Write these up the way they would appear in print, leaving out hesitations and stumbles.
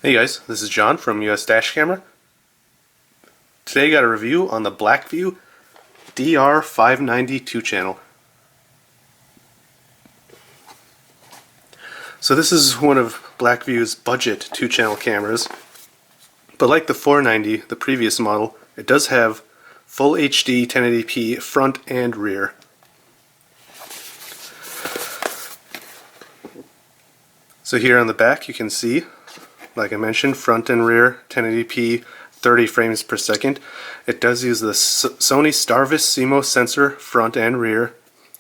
Hey guys, this is John from US Dash Camera. Today I got a review on the Blackvue DR590 2-channel. So this is one of Blackvue's budget 2-channel cameras, but like the 490, the previous model, it does have full HD 1080p front and rear. So here on the back you can see, like I mentioned, front and rear 1080p 30 frames per second. It does use the Sony Starvis CMOS sensor front and rear,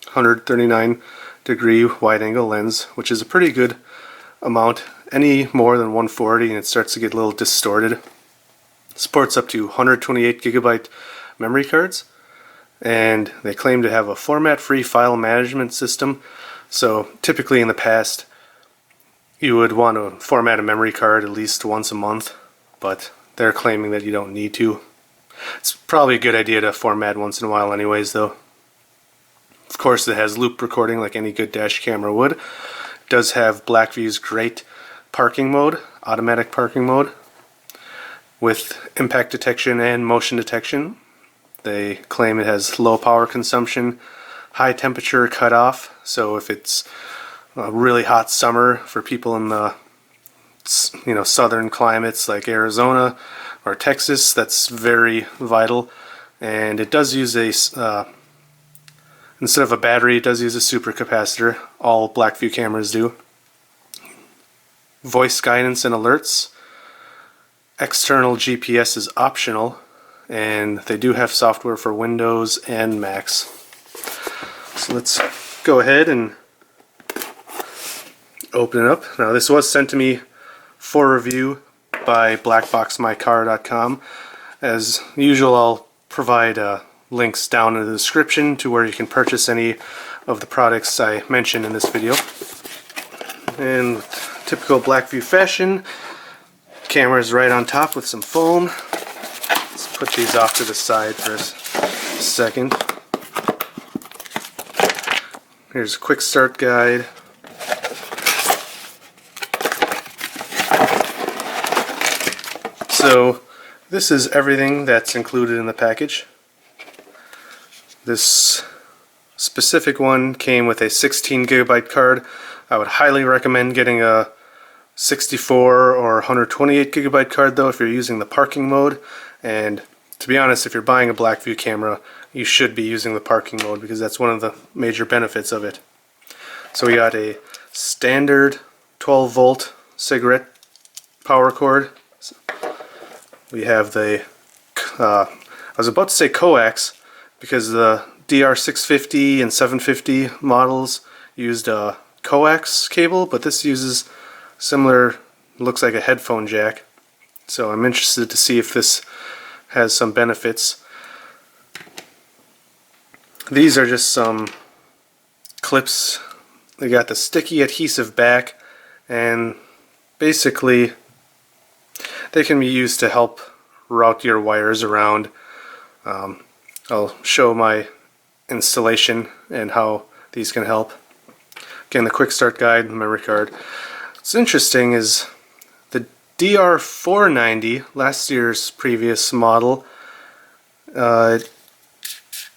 139 degree wide angle lens, which is a pretty good amount. Any more than 140 and it starts to get a little distorted. Supports up to 128 gigabyte memory cards, and they claim to have a format-free file management system. So typically in the past you would want to format a memory card at least once a month, but they're claiming that you don't need to. It's probably a good idea to format once in a while anyways though. Of course it has loop recording like any good dash camera would. It does have Blackvue's great parking mode, automatic parking mode, with impact detection and motion detection. They claim it has low power consumption, high temperature cutoff, so if it's a really hot summer for people in the southern climates like Arizona or Texas, that's very vital. And it does use a instead of a battery, it does use a supercapacitor. All Blackvue cameras do. Voice guidance and alerts. External GPS is optional, and they do have software for Windows and Macs. So let's go ahead and open it up. Now this was sent to me for review by blackboxmycar.com. As usual, I'll provide links down in the description to where you can purchase any of the products I mentioned in this video. And with typical Blackvue fashion, camera is right on top with some foam. Let's put these off to the side for a second. Here's a quick start guide. So this is everything that's included in the package. This specific one came with a 16 gigabyte card. I would highly recommend getting a 64 or 128 gigabyte card though if you're using the parking mode. And to be honest, if you're buying a Blackvue camera, you should be using the parking mode because that's one of the major benefits of it. So we got a standard 12 volt cigarette power cord. We have the, I was about to say coax because the DR650 and 750 models used a coax cable, but this uses similar, looks like a headphone jack. So I'm interested to see if this has some benefits. These are just some clips. They got the sticky adhesive back, and basically they can be used to help route your wires around. I'll show my installation and how these can help. Again, the quick start guide, memory card. What's interesting is the DR490, last year's previous model, it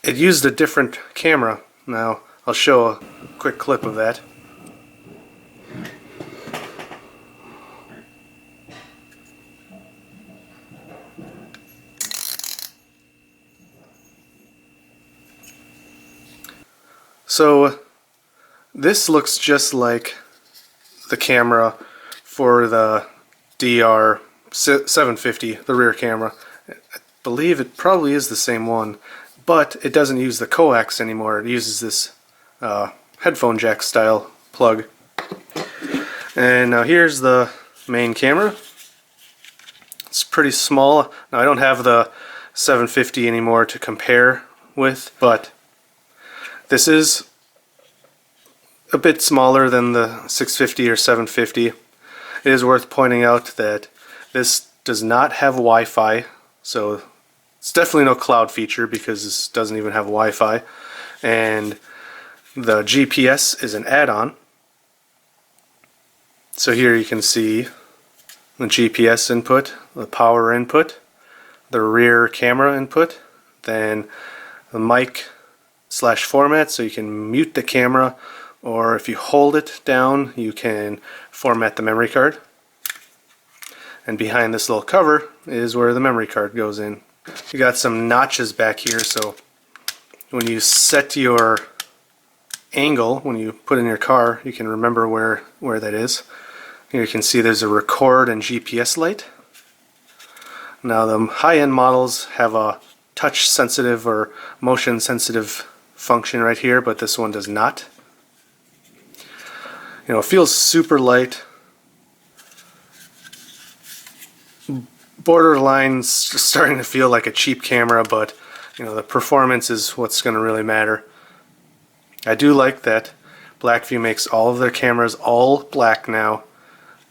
used a different camera. Now I'll show a quick clip of that. So this looks just like the camera for the DR750, the rear camera. I believe it probably is the same one, but it doesn't use the coax anymore. It uses this headphone jack style plug. And now here's the main camera. It's pretty small. Now I don't have the 750 anymore to compare with, but this is a bit smaller than the 650 or 750. It is worth pointing out that this does not have Wi-Fi, so it's definitely no cloud feature because this doesn't even have Wi-Fi. And the GPS is an add-on. So here you can see the GPS input, the power input, the rear camera input, then the mic / format, so you can mute the camera, or if you hold it down you can format the memory card. And behind this little cover is where the memory card goes in. You got some notches back here, so when you set your angle, when you put in your car, you can remember where that is. Here you can see there's a record and GPS light. Now the high-end models have a touch sensitive or motion sensitive function right here, but this one does not. You know, it feels super light, borderline starting to feel like a cheap camera, but you know, the performance is what's going to really matter. I do like that Blackvue makes all of their cameras all black now.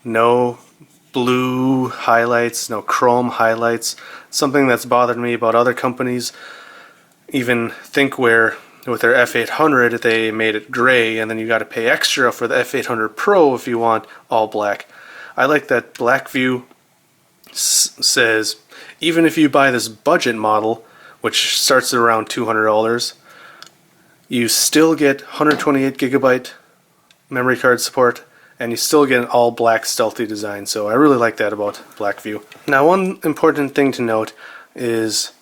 No blue highlights, no chrome highlights. Something that's bothered me about other companies, even Thinkware with their F800, they made it gray, and then you got to pay extra for the F800 Pro if you want all black. I like that Blackvue says even if you buy this budget model, which starts at around $200, you still get 128 gigabyte memory card support, and you still get an all black stealthy design. So I really like that about Blackvue. Now, one important thing to note is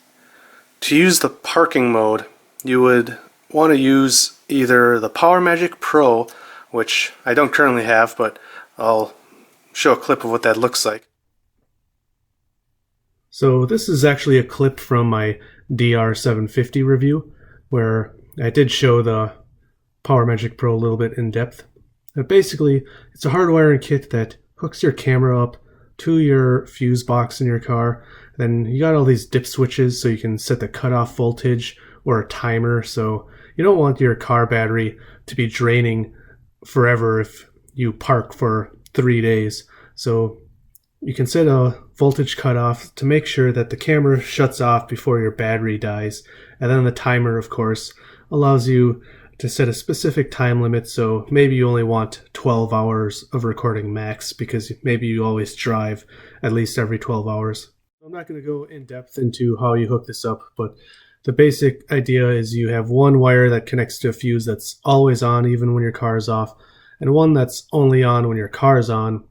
to use the parking mode, you would want to use either the PowerMagic Pro, which I don't currently have, but I'll show a clip of what that looks like. So this is actually a clip from my DR750 review, where I did show the PowerMagic Pro a little bit in depth. But basically, it's a hardwiring kit that hooks your camera up to your fuse box in your car. Then you got all these dip switches so you can set the cutoff voltage or a timer, so you don't want your car battery to be draining forever if you park for 3 days. So you can set a voltage cutoff to make sure that the camera shuts off before your battery dies. And then the timer, of course, allows you to set a specific time limit, so maybe you only want 12 hours of recording max because maybe you always drive at least every 12 hours. I'm not going to go in depth into how you hook this up, but the basic idea is you have one wire that connects to a fuse that's always on even when your car is off, and one that's only on when your car is on,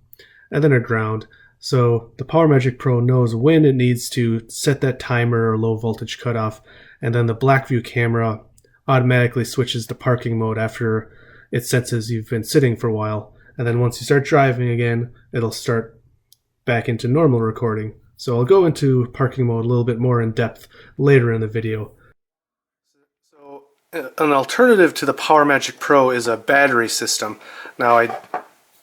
and then a ground. So the PowerMagic Pro knows when it needs to set that timer or low voltage cutoff, and then the Blackvue camera automatically switches to parking mode after it senses you've been sitting for a while. And then once you start driving again, it'll start back into normal recording. So I'll go into parking mode a little bit more in depth later in the video. So an alternative to the PowerMagic Pro is a battery system. Now I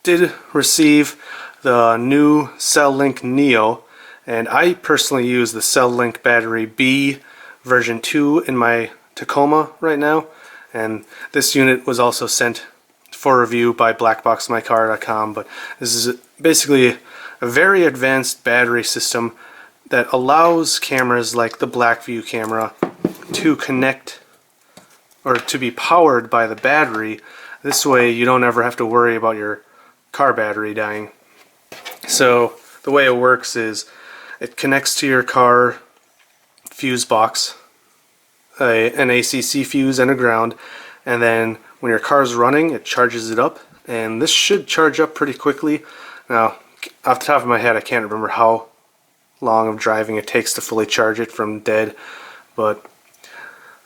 did receive the new Celllink Neo, and I personally use the Celllink battery B version 2 in my Tacoma right now, and this unit was also sent for review by blackboxmycar.com. But this is basically a very advanced battery system that allows cameras like the Blackvue camera to connect or to be powered by the battery. This way you don't ever have to worry about your car battery dying. So the way it works is it connects to your car fuse box, an ACC fuse and a ground, and then when your car's running it charges it up, and this should charge up pretty quickly. Now off the top of my head I can't remember how long of driving it takes to fully charge it from dead, but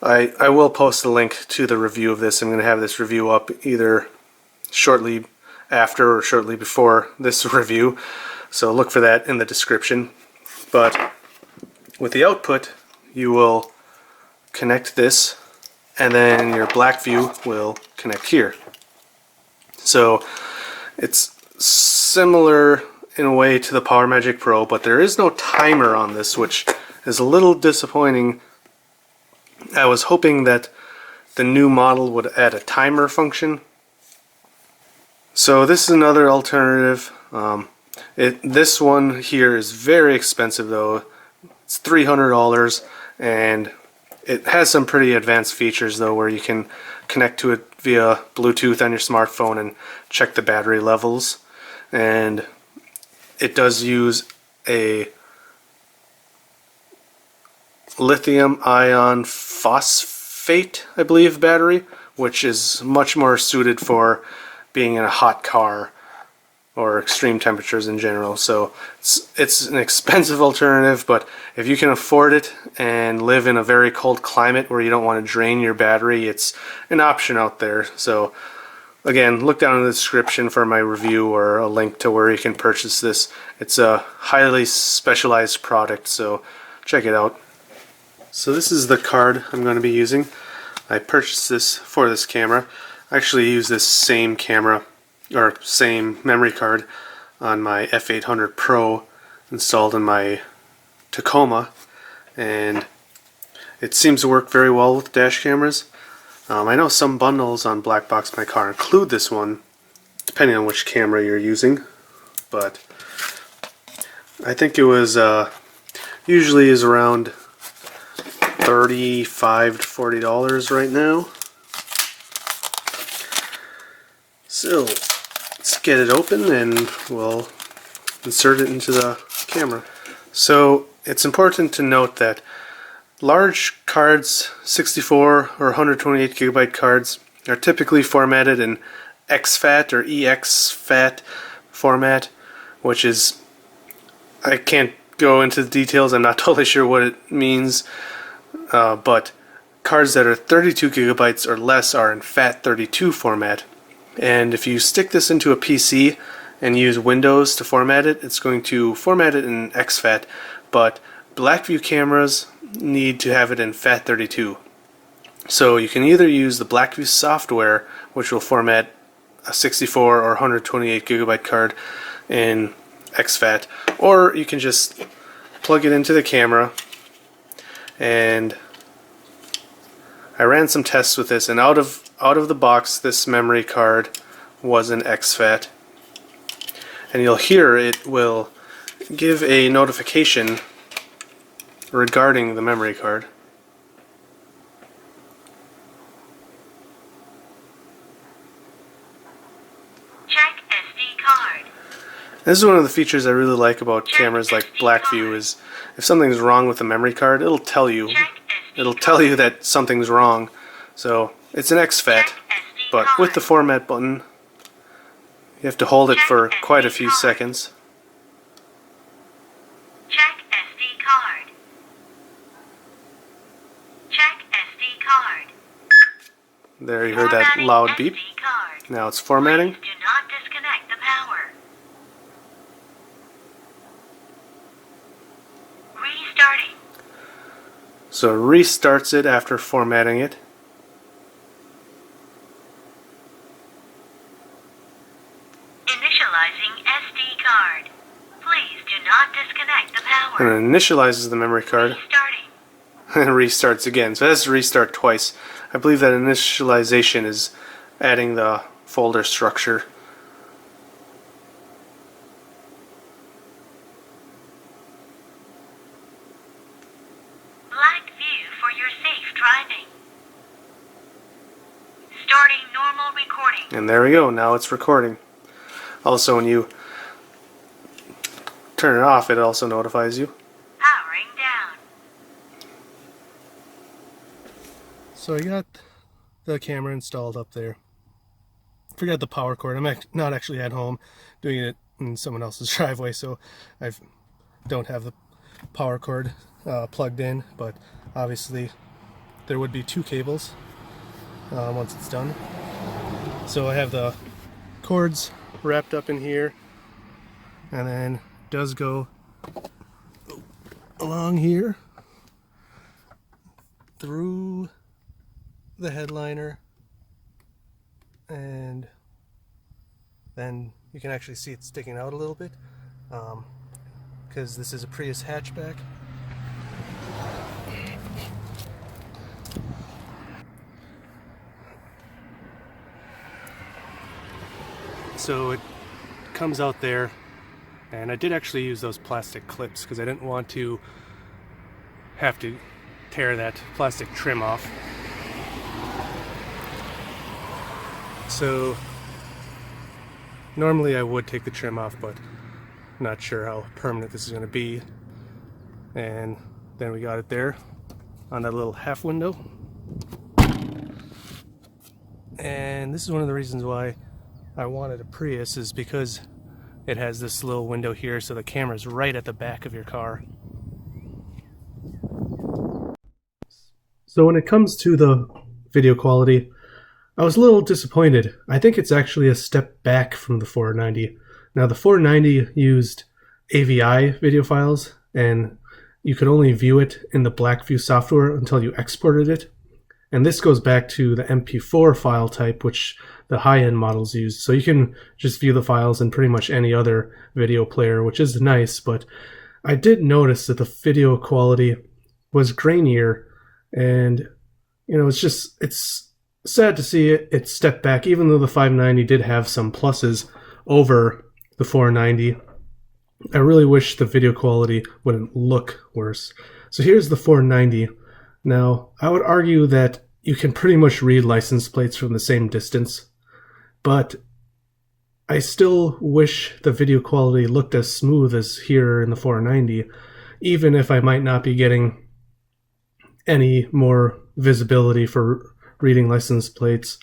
I will post a link to the review of this. I'm going to have this review up either shortly after or shortly before this review, so look for that in the description. But with the output you will connect this, and then your Blackvue will connect here. So it's similar in a way to the PowerMagic Pro, but there is no timer on this, which is a little disappointing. I was hoping that the new model would add a timer function. So this is another alternative. This one here is very expensive though. It's $300, and it has some pretty advanced features though, where you can connect to it via Bluetooth on your smartphone and check the battery levels. And it does use a lithium ion phosphate, I believe, battery, which is much more suited for being in a hot car or extreme temperatures in general. So it's an expensive alternative, but if you can afford it and live in a very cold climate where you don't want to drain your battery, it's an option out there. So again, look down in the description for my review or a link to where you can purchase this. It's a highly specialized product, so check it out. So this is the card I'm going to be using. I purchased this for this camera. I actually use this same camera or same memory card on my F800 Pro installed in my Tacoma, and it seems to work very well with dash cameras. I know some bundles on Black Box My Car include this one, depending on which camera you're using, but I think it was usually is around $35 to $40 right now. So let's get it open and we'll insert it into the camera. So it's important to note that large cards, 64 or 128 gigabyte cards, are typically formatted in exFAT or exFAT format, which is, I can't go into the details, I'm not totally sure what it means, but cards that are 32 gigabytes or less are in FAT32 format. And if you stick this into a PC and use Windows to format it, it's going to format it in exFAT, but Blackvue cameras need to have it in FAT32. So you can either use the Blackvue software, which will format a 64 or 128 gigabyte card in exFAT, or you can just plug it into the camera. And I ran some tests with this, and out of the box this memory card was in exFAT, and you'll hear it will give a notification regarding the memory card. Check SD card. This is one of the features I really like about cameras like Blackvue, is if something's wrong with the memory card, it'll tell you. It'll tell you that something's wrong. So it's an exFAT, but with the format button, you have to hold it for quite a few seconds. Check SD card. Check SD card. There, you heard that loud beep. Now it's formatting. Do not disconnect the power. Restarting. So it restarts it after formatting it. Initializing SD card. Please do not disconnect the power. And it initializes the memory card Restarting. and restarts again. So it has to restart twice. I believe that initialization is adding the folder structure. Blackvue for your safe driving. Starting normal recording. And there we go, now it's recording. Also, when you turn it off, it also notifies you. Powering down. So I got the camera installed up there. Forgot the power cord. I'm not actually at home, doing it in someone else's driveway, so I don't have the power cord plugged in, but obviously there would be two cables once it's done. So I have the cords wrapped up in here, and then it does go along here through the headliner, and then you can actually see it sticking out a little bit because this is a Prius hatchback. So it comes out there, and I did actually use those plastic clips because I didn't want to have to tear that plastic trim off. So normally I would take the trim off, but Not sure how permanent this is going to be. And then we got it there on that little half window. And this is one of the reasons why I wanted a Prius, is because it has this little window here, so the camera's right at the back of your car. So when it comes to the video quality, I was a little disappointed. I think it's actually a step back from the 490. Now the 490 used AVI video files, and you could only view it in the Blackvue software until you exported it. And this goes back to the MP4 file type, which the high-end models use. So you can just view the files in pretty much any other video player, which is nice, but I did notice that the video quality was grainier, and you know, it's sad to see it step back, even though the 590 did have some pluses over the 490. I really wish the video quality wouldn't look worse. So here's the 490. Now, I would argue that you can pretty much read license plates from the same distance, but I still wish the video quality looked as smooth as here in the 490, even if I might not be getting any more visibility for reading license plates.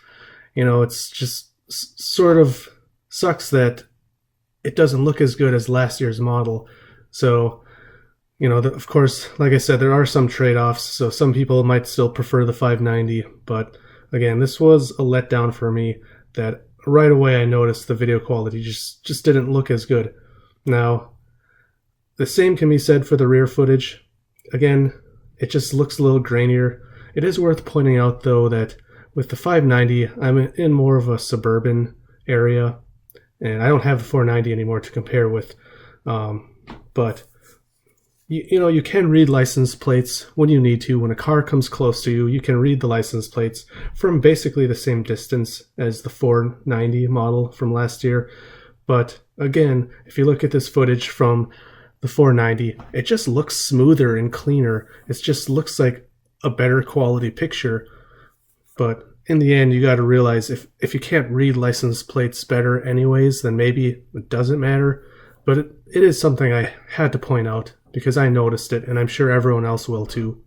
You know, it's just sort of sucks that it doesn't look as good as last year's model. So, you know, of course, like I said, there are some trade-offs, so some people might still prefer the 590, but again, this was a letdown for me, that right away I noticed the video quality just didn't look as good. Now, the same can be said for the rear footage. Again, it just looks a little grainier. It is worth pointing out, though, that with the 590, I'm in more of a suburban area, and I don't have the 490 anymore to compare with, but you know, you can read license plates when you need to. When a car comes close to you, you can read the license plates from basically the same distance as the 490 model from last year. But again, if you look at this footage from the 490, it just looks smoother and cleaner. It just looks like a better quality picture. But in the end, you got to realize if you can't read license plates better anyways, then maybe it doesn't matter. But it is something I had to point out, because I noticed it, and I'm sure everyone else will too.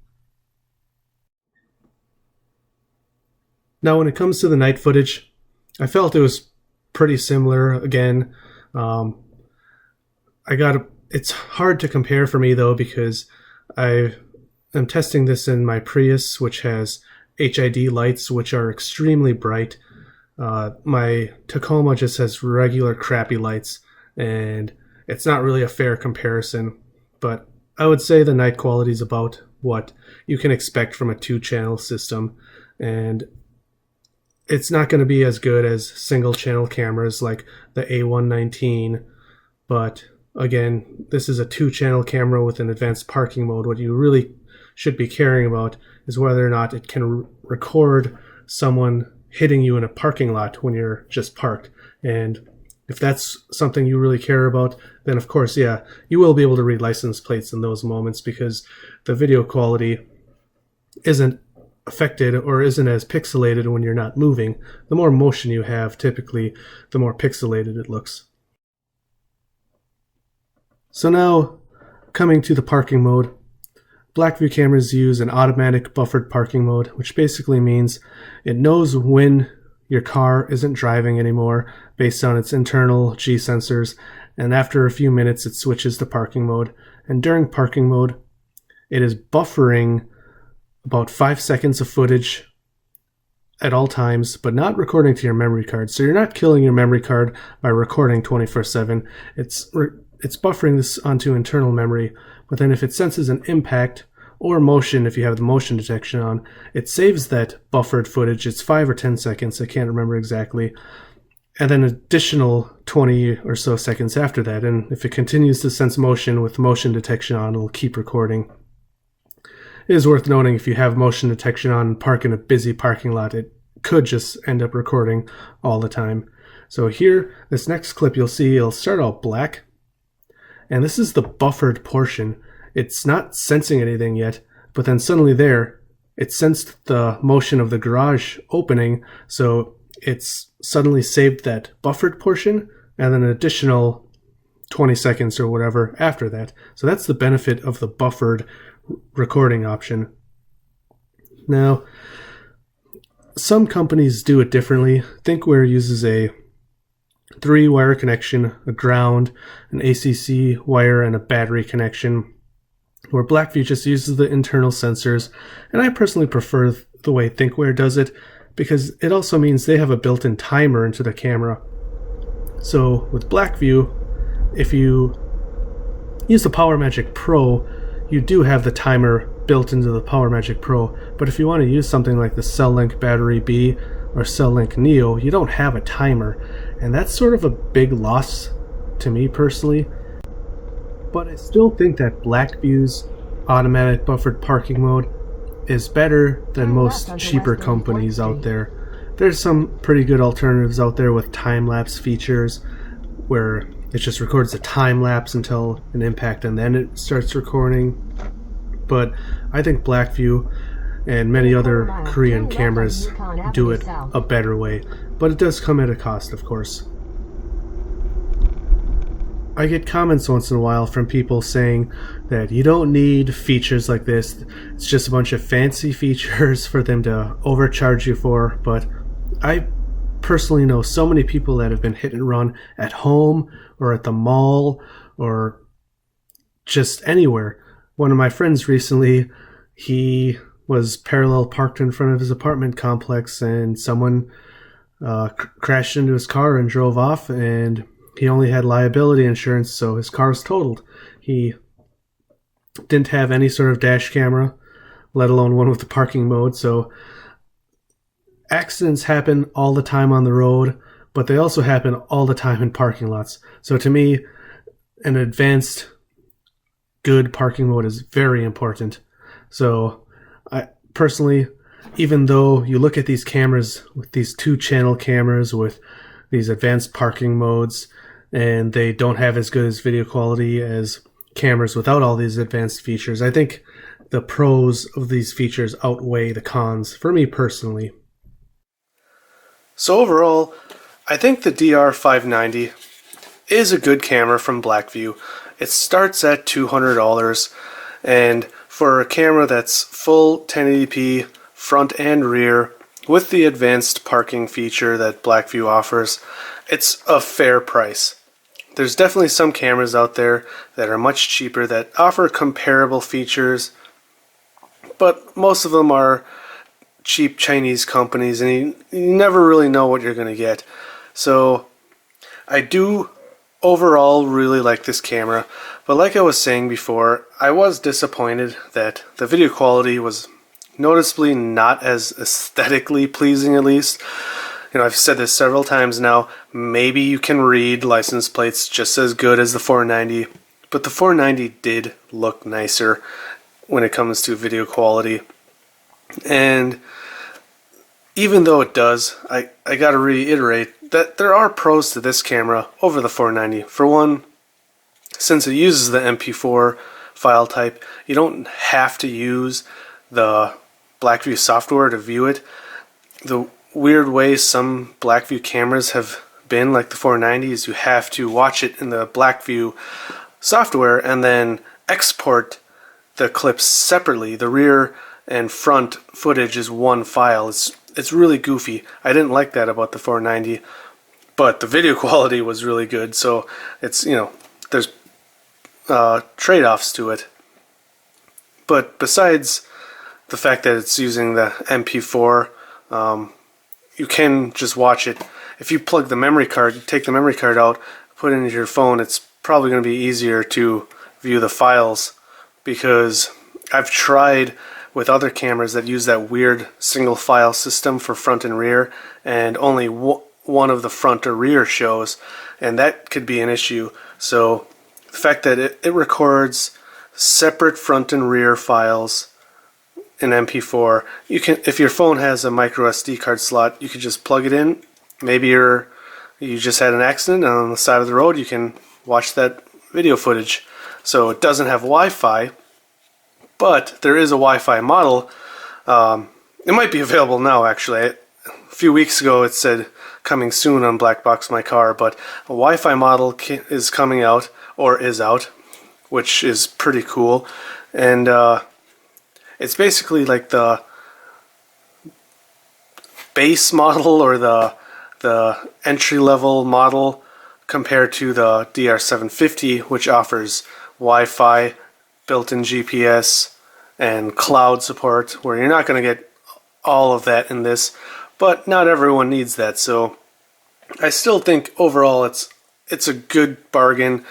Now, when it comes to the night footage, I felt it was pretty similar. Again, it's hard to compare for me, though, because I am testing this in my Prius, which has HID lights, which are extremely bright. My Tacoma just has regular crappy lights, and it's not really a fair comparison. But I would say the night quality is about what you can expect from a 2-channel system, and it's not going to be as good as single-channel cameras like the A119, but again, this is a 2-channel camera with an advanced parking mode. What you really should be caring about is whether or not it can record someone hitting you in a parking lot when you're just parked. And if that's something you really care about, then of course, yeah, you will be able to read license plates in those moments, because the video quality isn't affected or isn't as pixelated when you're not moving. The more motion you have, typically, the more pixelated it looks. So now, coming to the parking mode, Blackvue cameras use an automatic buffered parking mode, which basically means it knows when your car isn't driving anymore based on its internal G sensors, and after a few minutes it switches to parking mode. And during parking mode, it is buffering about 5 seconds of footage at all times, but not recording to your memory card. So you're not killing your memory card by recording 24/7. It's buffering this onto internal memory, but then if it senses an impact or motion, if you have the motion detection on, it saves that buffered footage. It's 5 or 10 seconds, I can't remember exactly, and then additional 20 or so seconds after that. And if it continues to sense motion with motion detection on, it'll keep recording. It is worth noting, if you have motion detection on and park in a busy parking lot, it could just end up recording all the time. So here, this next clip you'll see, it'll start out black, and this is the buffered portion. It's not sensing anything yet, but then suddenly there, it sensed the motion of the garage opening, so it's suddenly saved that buffered portion, and then an additional 20 seconds or whatever after that. So that's the benefit of the buffered recording option. Now, some companies do it differently. Thinkware uses a 3-wire connection, a ground, an ACC wire, and a battery connection, where Blackvue just uses the internal sensors. And I personally prefer the way Thinkware does it, because it also means they have a built-in timer into the camera. So with Blackvue, if you use the PowerMagic Pro, you do have the timer built into the PowerMagic Pro, but if you want to use something like the Celllink Battery B or Celllink Neo, you don't have a timer, and that's sort of a big loss to me personally. But I still think that Blackvue's automatic buffered parking mode is better than most cheaper companies out there. There's some pretty good alternatives out there with time-lapse features where it just records a time lapse until an impact and then it starts recording. But I think Blackvue and many other Korean cameras do it a better way. But it does come at a cost, of course. I get comments once in a while from people saying that you don't need features like this. It's just a bunch of fancy features for them to overcharge you for. But I personally know so many people that have been hit and run at home or at the mall or just anywhere. One of my friends recently, he was parallel parked in front of his apartment complex and someone crashed into his car and drove off, and he only had liability insurance, so his car was totaled. He didn't have any sort of dash camera, let alone one with the parking mode, so accidents happen all the time on the road, but they also happen all the time in parking lots. So to me, an advanced, good parking mode is very important. So I personally, even though you look at these cameras with these 2-channel cameras with these advanced parking modes, and they don't have as good as video quality as cameras without all these advanced features, I think the pros of these features outweigh the cons for me personally. So overall, I think the DR590 is a good camera from Blackvue. It starts at $200, and for a camera that's full 1080p front and rear with the advanced parking feature that Blackvue offers, it's a fair price. There's definitely some cameras out there that are much cheaper that offer comparable features, but most of them are cheap Chinese companies, and you never really know what you're going to get. So I do overall really like this camera, but like I was saying before, I was disappointed that the video quality was noticeably not as aesthetically pleasing, at least. You know, I've said this several times now, maybe you can read license plates just as good as the 490, but the 490 did look nicer when it comes to video quality. And even though it does, I gotta reiterate that there are pros to this camera over the 490. For one, since it uses the MP4 file type, you don't have to use the Blackvue software to view it. The weird way some Blackvue cameras have been, like the 490, is you have to watch it in the Blackvue software and then export the clips separately. The rear and front footage is one file. It's really goofy. I didn't like that about the 490, but the video quality was really good. So it's, you know, there's trade-offs to it. But besides the fact that it's using the MP4, you can just watch it. If you plug the memory card, take the memory card out, put it into your phone, it's probably going to be easier to view the files, because I've tried with other cameras that use that weird single file system for front and rear, and only one of the front or rear shows, and that could be an issue. So the fact that it records separate front and rear files in MP4, you can, if your phone has a micro SD card slot, you could just plug it in. Maybe you just had an accident and on the side of the road, you can watch that video footage. So it doesn't have Wi-Fi, but there is a Wi-Fi model. It might be available now, actually. a few weeks ago it said coming soon on Black Box My Car, but a Wi-Fi model is coming out, or is out, which is pretty cool. And it's basically like the base model, or the entry-level model, compared to the DR750, which offers Wi-Fi, built-in GPS, and cloud support, where you're not going to get all of that in this, but not everyone needs that. So I still think overall it's a good bargain.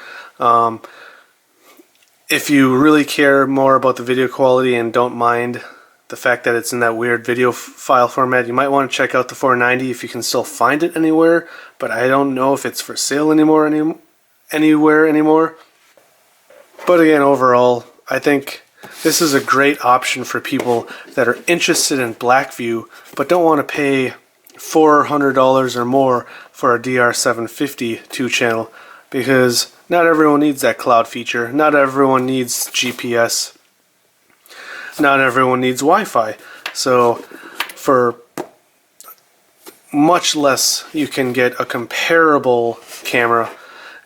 If you really care more about the video quality and don't mind the fact that it's in that weird video file format, you might want to check out the 490 if you can still find it anywhere, but I don't know if it's for sale anywhere anymore. But again, overall, I think this is a great option for people that are interested in Blackvue but don't want to pay $400 or more for a DR750 2-channel, because not everyone needs that cloud feature, not everyone needs GPS, not everyone needs Wi-Fi. So for much less you can get a comparable camera,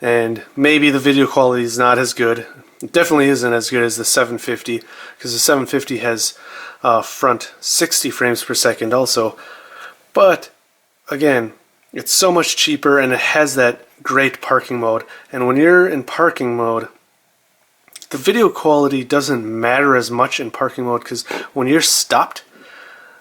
and maybe the video quality is not as good. It definitely isn't as good as the 750, because the 750 has front 60 frames per second also. But again, it's so much cheaper, and it has that great parking mode. And when you're in parking mode, the video quality doesn't matter as much in parking mode, because when you're stopped,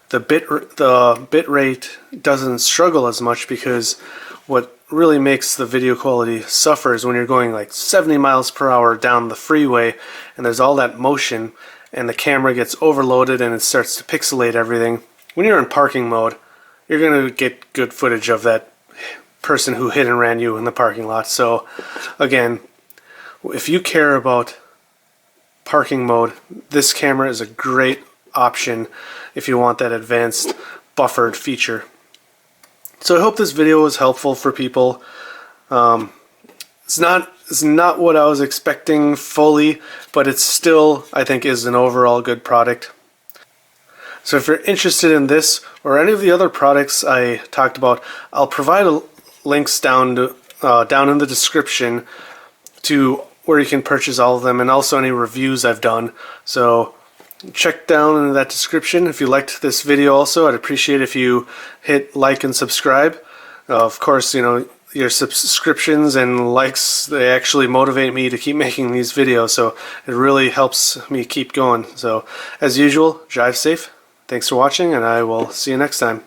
the bit rate doesn't struggle as much, because what really makes the video quality suffer is when you're going like 70 miles per hour down the freeway and there's all that motion and the camera gets overloaded and it starts to pixelate everything. When you're in parking mode, you're going to get good footage of that person who hit and ran you in the parking lot. So again, if you care about parking mode, this camera is a great option if you want that advanced buffered feature. So I hope this video was helpful for people. It's not what I was expecting fully, but it still, I think, is an overall good product. So if you're interested in this or any of the other products I talked about, I'll provide links down in the description to where you can purchase all of them, and also any reviews I've done. So check down in that description. If you liked this video also, I'd appreciate if you hit like and subscribe. Of course, you know, your subscriptions and likes, they actually motivate me to keep making these videos, so it really helps me keep going. So as usual, drive safe. Thanks for watching, and I will see you next time.